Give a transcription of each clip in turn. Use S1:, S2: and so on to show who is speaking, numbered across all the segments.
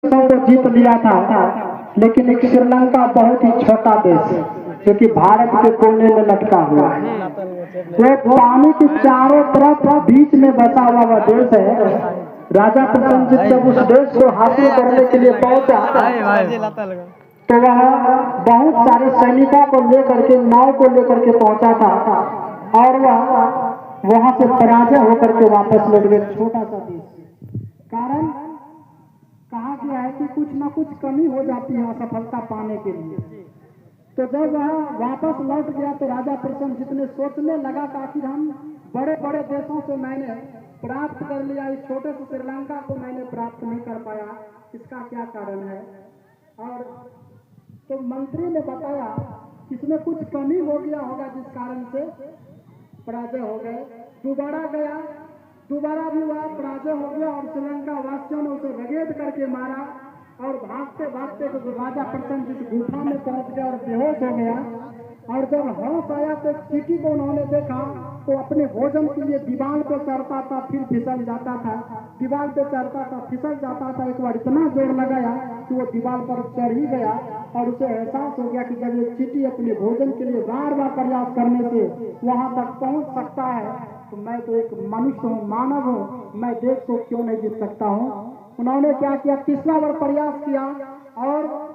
S1: को जीत लिया था, लेकिन एक श्रीलंका बहुत ही छोटा देश है जो कि भारत के कोने में लटका हुआ है। वो पानी के चारों तरफ बीच में बसा हुआ वह देश है। राजा प्रसन्नजीत जब उस देश को हासिल करने के लिए पहुंचा तो वह बहुत सारे सैनिकों को लेकर के, नाव को लेकर के पहुंचा था और वह वहां से पराजय होकर के वापस लौट गए। छोटा सा देश, कारण कहा गया है कि कुछ ना कुछ कमी हो जाती है असफलता पाने के लिए। तो जब वह वापस लौट गया तो राजा प्रसन्नजीत ने सोचने लगा कि आखिर हम बड़े बड़े देशों से मैंने प्राप्त कर लिया, इस छोटे से श्रीलंका को मैंने प्राप्त नहीं कर पाया, इसका क्या कारण है। और तो मंत्री ने बताया कि इसमें कुछ कमी हो गया होगा जिस कारण से पराजय हो गए। दोबारा गया, दोबारा भी वह पराजय हो गया और श्रीलंका वासियों ने उसे रगेद करके मारा और भागते भागते तो राजा प्रसन्नजीत गुफा में पहुंच गया और बेहोश हो गया। और जब होश आया तो चींटी को उन्होंने देखा तो अपने भोजन के लिए दीवार पे चढ़ता था, फिर फिसल जाता था, दीवार पे चढ़ता था, फिसल जाता था। एक बार इतना जोर लगाया कि वो दीवार पर चढ़ ही गया और उसे एहसास हो गया कि जब ये चींटी अपने भोजन के लिए बार बार प्रयास करने से वहां तक पहुंच सकता है तो मैं तो एक मनुष्य हूँ, मानव हूँ, मैं देश को क्यों नहीं जीत सकता हूँ। उन्होंने क्या किया, तीसरा बार प्रयास किया और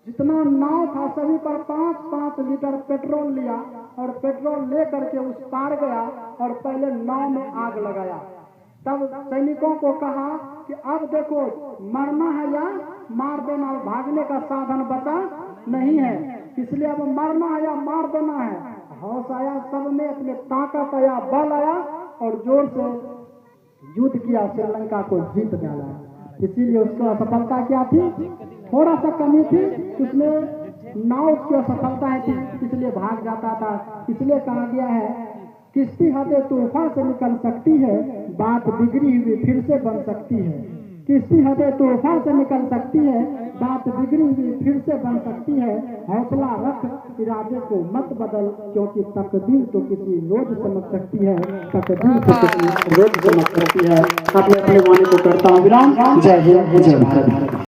S1: जितना नाव था सभी पर 5-5 लीटर पेट्रोल लिया और पेट्रोल ले करके उस पार गया और पहले नाव में आग लगाया। तब सैनिकों को कहा कि अब देखो मरना है या मार देना, भागने का साधन बचा नहीं है, इसलिए अब मरना है या मार देना है। होश आया, सब में अपने ताकत आया, बल आया और जोर से युद्ध किया, श्रीलंका को जीत डाला। इसीलिए उसको असफलता क्या थी, थोड़ा सा कमी थी, उसमें नाव की असफलता थी, इसलिए भाग जाता था। इसलिए कहा गया है किश्ती हदे तूफान से निकल सकती है, बात बिगड़ी हुई फिर से बन सकती है। किश्ती हदे तूफान से निकल सकती है, बात बिगड़ी हुई फिर से बन सकती है। हौसला रख, इरादे को मत बदल, क्योंकि तकदीर तो किसी रोज समझ सकती है, तकदीर तो किसी रोज समझ सकती है। अपने वाणी को करता हूँ विराम। जय हिंद, जय भारत।